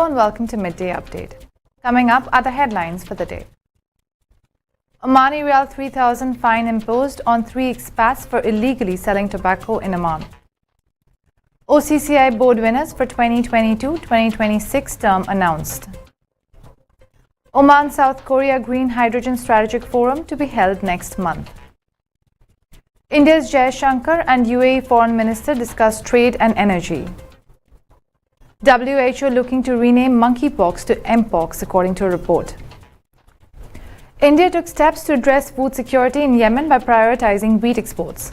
Hello and welcome to Midday Update. Coming up are the headlines for the day. Omani Riyal 3,000 fine imposed on 3 expats for illegally selling tobacco in Oman. OCCI board winners for 2022-2026 term announced. Oman-South Korea Green Hydrogen Strategic Forum to be held next month. India's Jai Shankar and UAE Foreign Minister discuss trade and energy. WHO looking to rename monkeypox to Mpox, according to a report. India took steps to address food security in Yemen by prioritizing wheat exports.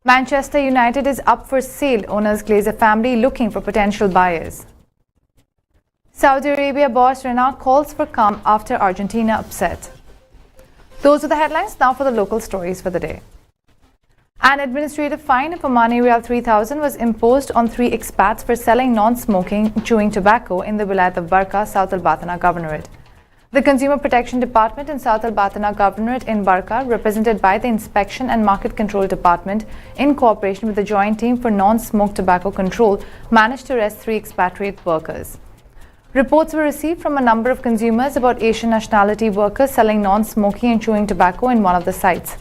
Manchester United is up for sale, owners Glazer family looking for potential buyers. Saudi Arabia boss Renault calls for calm after Argentina upset. Those are the headlines. Now for the local stories for the day. An administrative fine of Omani Riyal 3,000 was imposed on 3 expats for selling non-smoking chewing tobacco in the Wilayat of Barka, South Al-Batana Governorate. The Consumer Protection Department in South Al-Batana Governorate in Barka, represented by the Inspection and Market Control Department in cooperation with the Joint Team for Non-Smoke Tobacco Control, managed to arrest 3 expatriate workers. Reports were received from a number of consumers about Asian nationality workers selling non-smoking and chewing tobacco in one of the sites.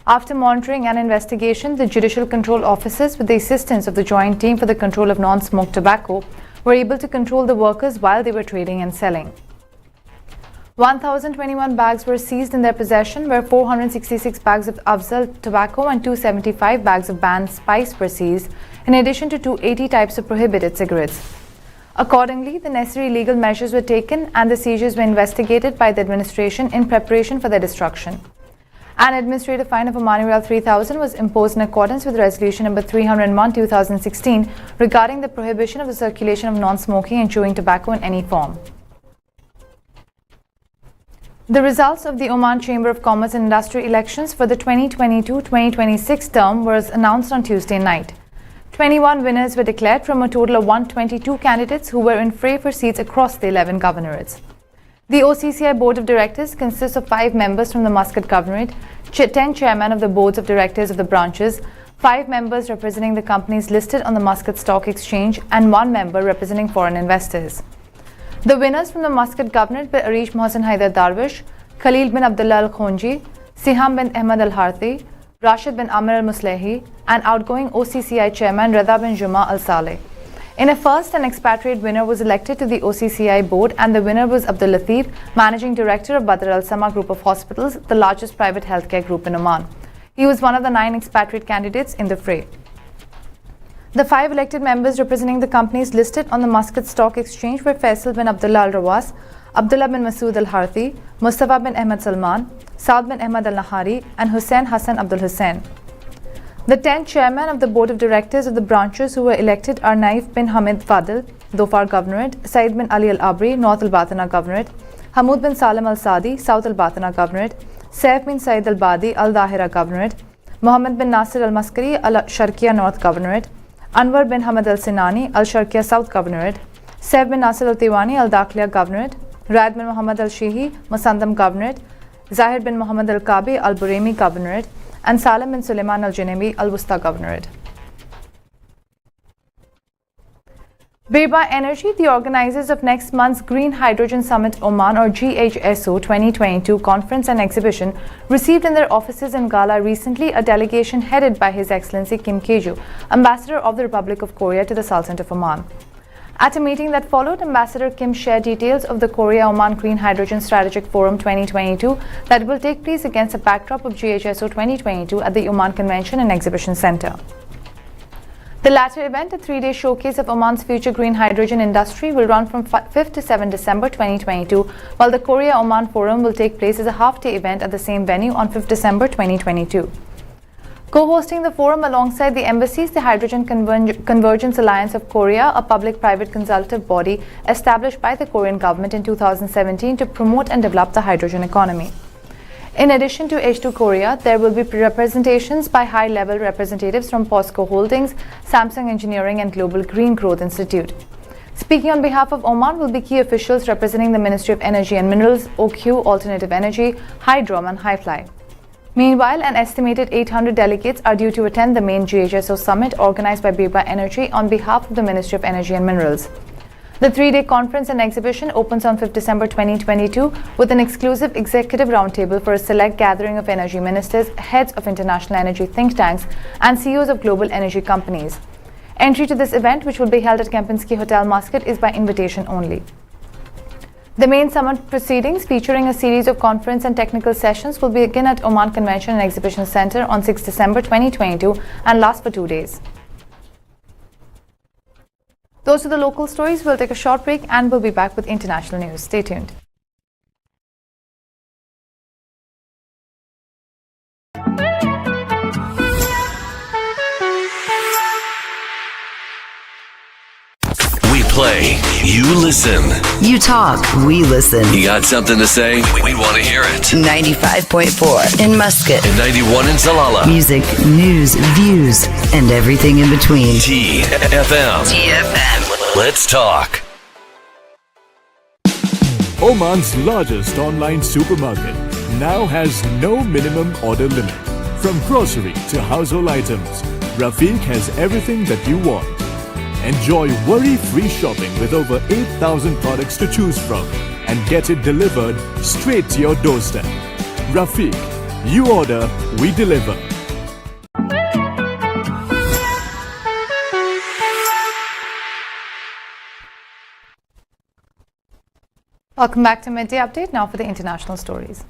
After monitoring and investigation, the Judicial Control Officers, with the assistance of the Joint Team for the Control of Non-Smoked Tobacco, were able to control the workers while they were trading and selling. 1,021 bags were seized in their possession, where 466 bags of Afzal tobacco and 275 bags of banned spice were seized, in addition to 280 types of prohibited cigarettes. Accordingly, the necessary legal measures were taken and the seizures were investigated by the administration in preparation for their destruction. An administrative fine of Omani Riyal 3,000 was imposed in accordance with Resolution number 301/2016 regarding the prohibition of the circulation of non-smoking and chewing tobacco in any form. The results of the Oman Chamber of Commerce and Industry elections for the 2022-2026 term was announced on Tuesday night. 21 winners were declared from a total of 122 candidates who were in fray for seats across the 11 governorates. The OCCI Board of Directors consists of 5 members from the Muscat Governorate, 10 chairmen of the boards of directors of the branches, 5 members representing the companies listed on the Muscat Stock Exchange, and 1 member representing foreign investors. The winners from the Muscat Governorate were Arish Mohsen Haidar Darwish, Khalil bin Abdullah Al-Khonji, Siham bin Ahmad Al-Harthi, Rashid bin Amir Al-Muslehi, and outgoing OCCI chairman Rada bin Juma Al-Saleh. In a first, an expatriate winner was elected to the OCCI board, and the winner was Abdul Latif, Managing Director of Badr Al Sama Group of Hospitals, the largest private healthcare group in Oman. He was one of the 9 expatriate candidates in the fray. The 5 elected members representing the companies listed on the Muscat Stock Exchange were Faisal bin Abdullah Al-Rawas, Abdullah bin Masood Al-Harthi, Mustafa bin Ahmad Salman, Saad bin Ahmad Al-Nahari, and Hussain Hassan Abdul Hussain. The 10 chairmen of the board of directors of the branches who were elected are Naif bin Hamid Fadil, Dhofar Governorate, Said bin Ali Al-Abri, North Al-Batana Governorate, Hamoud bin Salim Al-Sadi, South Al-Batana Governorate, Saif bin Said Al-Badi, Al-Dahira Governorate, Mohammed bin Nasir Al-Maskari, Al-Sharqiya North Governorate, Anwar bin Hamad Al-Sinani, Al-Sharqiya South Governorate, Saif bin Nasir Al-Tiwani, Al-Dakhliya Governorate, Raid bin Muhammad Al-Shihi, Musandam Governorate, Zahir bin Muhammad Al-Kabi, Al-Buremi Governorate, and Salim bin Suleiman Al-Janebi, Al-Wusta Governorate. Birba Energy, the organizers of next month's Green Hydrogen Summit Oman or GHSO 2022 conference and exhibition, received in their offices in Gala recently a delegation headed by His Excellency Kim Keju, Ambassador of the Republic of Korea to the Sultanate of Oman. At a meeting that followed, Ambassador Kim shared details of the Korea-Oman Green Hydrogen Strategic Forum 2022 that will take place against a backdrop of GHSO 2022 at the Oman Convention and Exhibition Center. The latter event, a 3-day showcase of Oman's future green hydrogen industry, will run from 5th to 7 December 2022, while the Korea-Oman Forum will take place as a half-day event at the same venue on 5th December 2022. Co-hosting the forum alongside the embassies, the Hydrogen Convergence Alliance of Korea, a public-private consultative body established by the Korean government in 2017 to promote and develop the hydrogen economy. In addition to H2 Korea, there will be representations by high-level representatives from POSCO Holdings, Samsung Engineering and Global Green Growth Institute. Speaking on behalf of Oman will be key officials representing the Ministry of Energy and Minerals, OQ, Alternative Energy, Hydrom and Highfly. Meanwhile, an estimated 800 delegates are due to attend the main GHSO summit organized by Birba Energy on behalf of the Ministry of Energy and Minerals. The three-day conference and exhibition opens on 5th December 2022 with an exclusive executive roundtable for a select gathering of energy ministers, heads of international energy think tanks, and CEOs of global energy companies. Entry to this event, which will be held at Kempinski Hotel Muscat, is by invitation only. The main summit proceedings, featuring a series of conference and technical sessions, will begin at Oman Convention and Exhibition Center on 6 December 2022 and last for 2 days. Those are the local stories. We'll take a short break and we'll be back with international news. Stay tuned. We play, you listen. You talk, we listen. You got something to say? We want to hear it. 95.4 in Muscat. And 91 in Salalah. Music, news, views, and everything in between. TFM. TFM. Let's talk. Oman's largest online supermarket now has no minimum order limit. From grocery to household items, Rafiq has everything that you want. Enjoy worry-free shopping with over 8,000 products to choose from and get it delivered straight to your doorstep. Rafiq, you order, we deliver. Welcome back to Midday Update. Now for the international stories.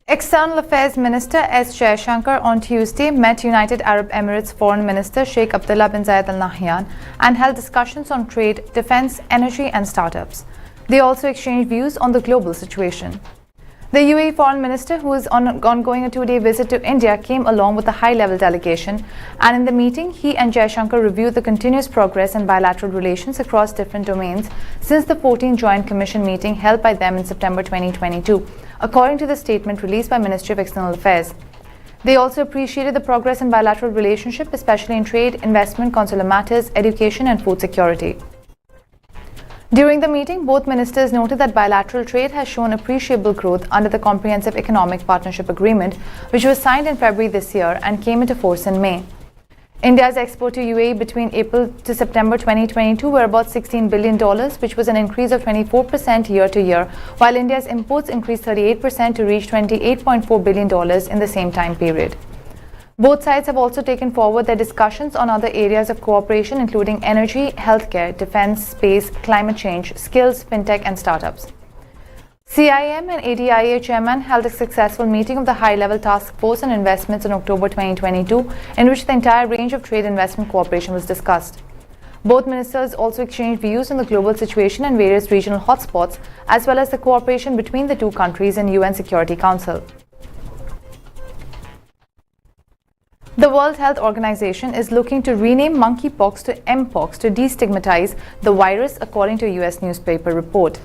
External Affairs Minister S. Jaishankar on Tuesday met United Arab Emirates Foreign Minister Sheikh Abdullah bin Zayed Al Nahyan and held discussions on trade, defense, energy and startups. They also exchanged views on the global situation. The UAE Foreign Minister, who is ongoing a 2-day visit to India, came along with a high-level delegation, and in the meeting, he and Jaishankar reviewed the continuous progress in bilateral relations across different domains since the 14th Joint Commission meeting held by them in September 2022, according to the statement released by Ministry of External Affairs. They also appreciated the progress in bilateral relationship, especially in trade, investment, consular matters, education and food security. During the meeting, both ministers noted that bilateral trade has shown appreciable growth under the Comprehensive Economic Partnership Agreement, which was signed in February this year and came into force in May. India's export to UAE between April to September 2022 were about $16 billion, which was an increase of 24% year to year, while India's imports increased 38% to reach $28.4 billion in the same time period. Both sides have also taken forward their discussions on other areas of cooperation, including energy, healthcare, defense, space, climate change, skills, fintech and startups. CIM and ADIA chairman held a successful meeting of the high-level task force on investments in October 2022, in which the entire range of trade investment cooperation was discussed. Both ministers also exchanged views on the global situation and various regional hotspots, as well as the cooperation between the two countries in UN Security Council. The World Health Organization is looking to rename monkeypox to Mpox to destigmatize the virus, according to a US newspaper report.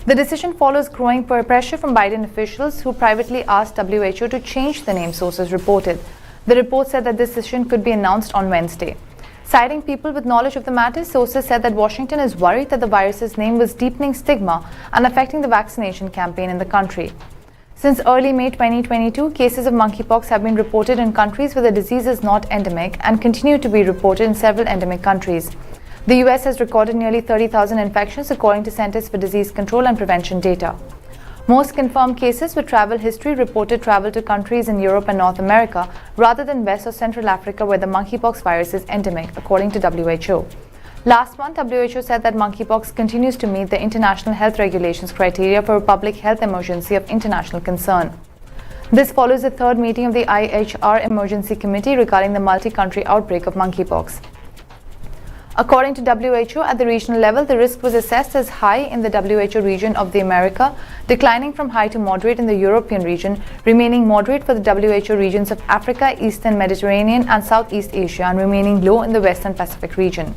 The decision follows growing pressure from Biden officials who privately asked WHO to change the name, sources reported. The report said that this decision could be announced on Wednesday. Citing people with knowledge of the matter, sources said that Washington is worried that the virus's name was deepening stigma and affecting the vaccination campaign in the country. Since early May 2022, cases of monkeypox have been reported in countries where the disease is not endemic and continue to be reported in several endemic countries. The US has recorded nearly 30,000 infections according to Centers for Disease Control and Prevention data. Most confirmed cases with travel history reported travel to countries in Europe and North America rather than West or Central Africa, where the monkeypox virus is endemic, according to WHO. Last month, WHO said that monkeypox continues to meet the international health regulations criteria for a public health emergency of international concern. This follows the third meeting of the IHR Emergency Committee regarding the multi-country outbreak of monkeypox. According to WHO, at the regional level, the risk was assessed as high in the WHO region of the America, declining from high to moderate in the European region, remaining moderate for the WHO regions of Africa, Eastern Mediterranean and Southeast Asia, and remaining low in the Western Pacific region.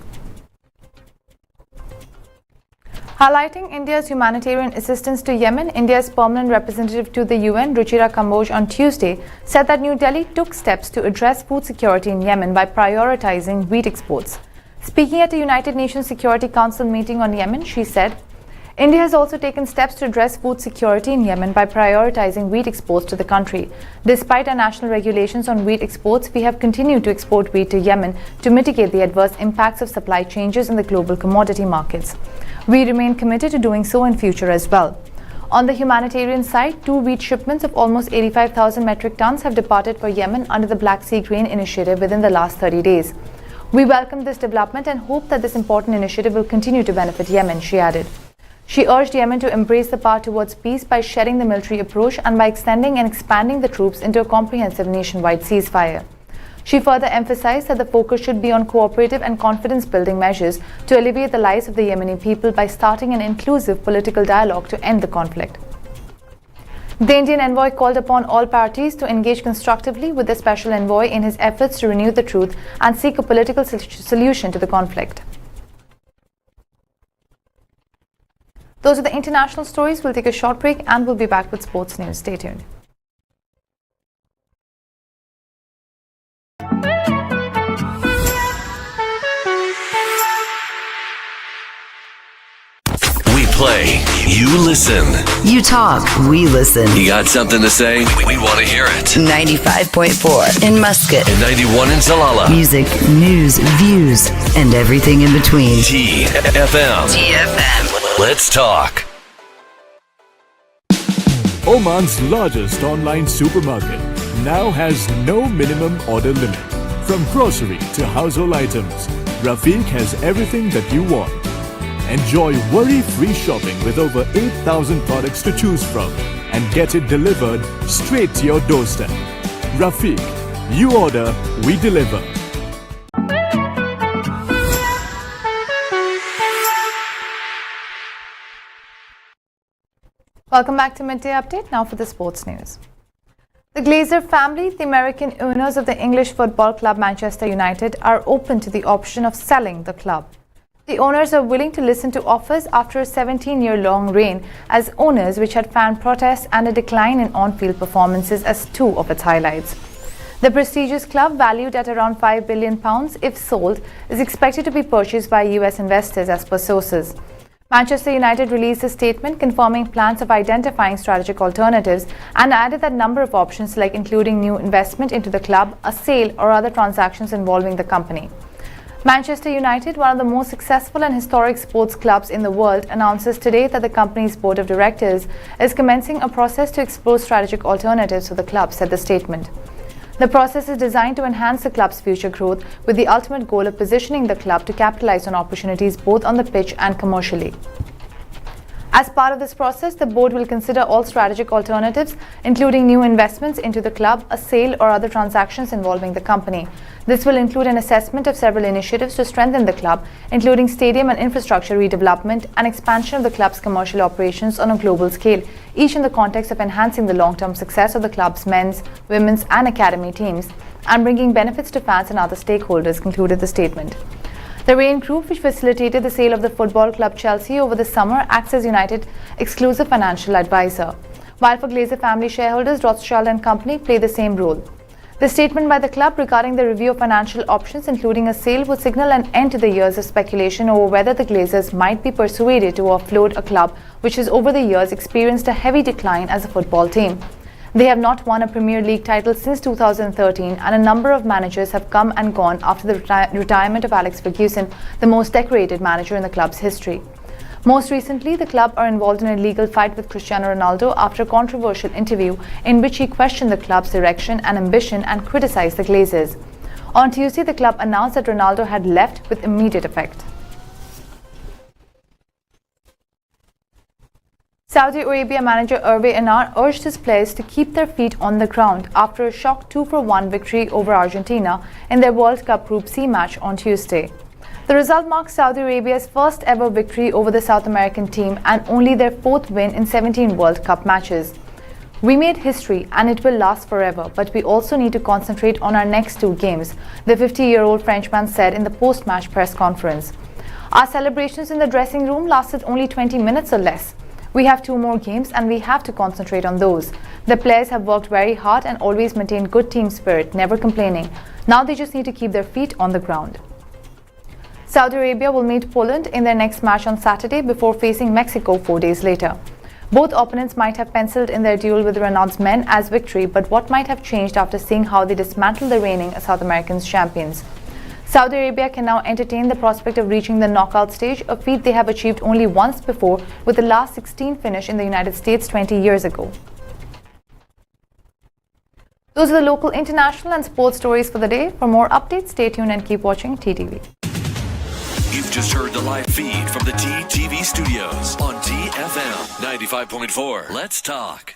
Highlighting India's humanitarian assistance to Yemen, India's permanent representative to the UN, Ruchira Kamboj, on Tuesday said that New Delhi took steps to address food security in Yemen by prioritizing wheat exports. Speaking at a United Nations Security Council meeting on Yemen, she said, India has also taken steps to address food security in Yemen by prioritizing wheat exports to the country. Despite our national regulations on wheat exports, we have continued to export wheat to Yemen to mitigate the adverse impacts of supply changes in the global commodity markets. We remain committed to doing so in future as well. On the humanitarian side, 2 wheat shipments of almost 85,000 metric tons have departed for Yemen under the Black Sea Grain Initiative within the last 30 days. We welcome this development and hope that this important initiative will continue to benefit Yemen, she added. She urged Yemen to embrace the path towards peace by shedding the military approach and by extending and expanding the troops into a comprehensive nationwide ceasefire. She further emphasized that the focus should be on cooperative and confidence-building measures to alleviate the lives of the Yemeni people by starting an inclusive political dialogue to end the conflict. The Indian envoy called upon all parties to engage constructively with the special envoy in his efforts to renew the truth and seek a political solution to the conflict. Those are the international stories. We'll take a short break and we'll be back with sports news. Stay tuned. We play, you listen. You talk, we listen. You got something to say? We want to hear it. 95.4 in Muscat. And 91 in Salalah. Music, news, views, and everything in between. TFM. TFM. Let's talk. Oman's largest online supermarket now has no minimum order limit. From grocery to household items, Rafiq has everything that you want. Enjoy worry-free shopping with over 8,000 products to choose from and get it delivered straight to your doorstep. Rafiq, you order, we deliver. Welcome back to Midday Update. Now for the sports news. The Glazer family, the American owners of the English football club Manchester United, are open to the option of selling the club. The owners are willing to listen to offers after a 17-year-long reign as owners, which had fan protests and a decline in on-field performances as 2 of its highlights. The prestigious club, valued at around £5 billion if sold, is expected to be purchased by US investors as per sources. Manchester United released a statement confirming plans of identifying strategic alternatives and added that number of options like including new investment into the club, a sale or other transactions involving the company. Manchester United, one of the most successful and historic sports clubs in the world, announces today that the company's board of directors is commencing a process to explore strategic alternatives for the club, said the statement. The process is designed to enhance the club's future growth with the ultimate goal of positioning the club to capitalize on opportunities both on the pitch and commercially. As part of this process, the board will consider all strategic alternatives, including new investments into the club, a sale or other transactions involving the company. This will include an assessment of several initiatives to strengthen the club, including stadium and infrastructure redevelopment and expansion of the club's commercial operations on a global scale, each in the context of enhancing the long-term success of the club's men's, women's and academy teams and bringing benefits to fans and other stakeholders, concluded the statement. The Rain Group, which facilitated the sale of the football club Chelsea over the summer, acts as United's exclusive financial advisor, while for Glazer family shareholders, Rothschild & Company play the same role. The statement by the club regarding the review of financial options, including a sale, would signal an end to the years of speculation over whether the Glazers might be persuaded to offload a club which has over the years experienced a heavy decline as a football team. They have not won a Premier League title since 2013 and a number of managers have come and gone after the retirement of Alex Ferguson, the most decorated manager in the club's history. Most recently, the club are involved in a legal fight with Cristiano Ronaldo after a controversial interview in which he questioned the club's direction and ambition and criticized the Glazers. On Tuesday, the club announced that Ronaldo had left with immediate effect. Saudi Arabia manager Hervé Renard urged his players to keep their feet on the ground after a shock 2-1 victory over Argentina in their World Cup Group C match on Tuesday. The result marks Saudi Arabia's first ever victory over the South American team and only their 4th win in 17 World Cup matches. We made history and it will last forever, but we also need to concentrate on our next 2 games, the 50-year-old Frenchman said in the post-match press conference. Our celebrations in the dressing room lasted only 20 minutes or less. We have 2 more games and we have to concentrate on those. The players have worked very hard and always maintained good team spirit, never complaining. Now they just need to keep their feet on the ground. Saudi Arabia will meet Poland in their next match on Saturday before facing Mexico 4 days later. Both opponents might have penciled in their duel with Renaud's men as victory, but what might have changed after seeing how they dismantled the reigning South American champions? Saudi Arabia can now entertain the prospect of reaching the knockout stage, a feat they have achieved only once before, with the last 16 finish in the United States 20 years ago. Those are the local, international and sports stories for the day. For more updates, stay tuned and keep watching TTV. You've just heard the live feed from the TTV studios on TFM 95.4. Let's talk.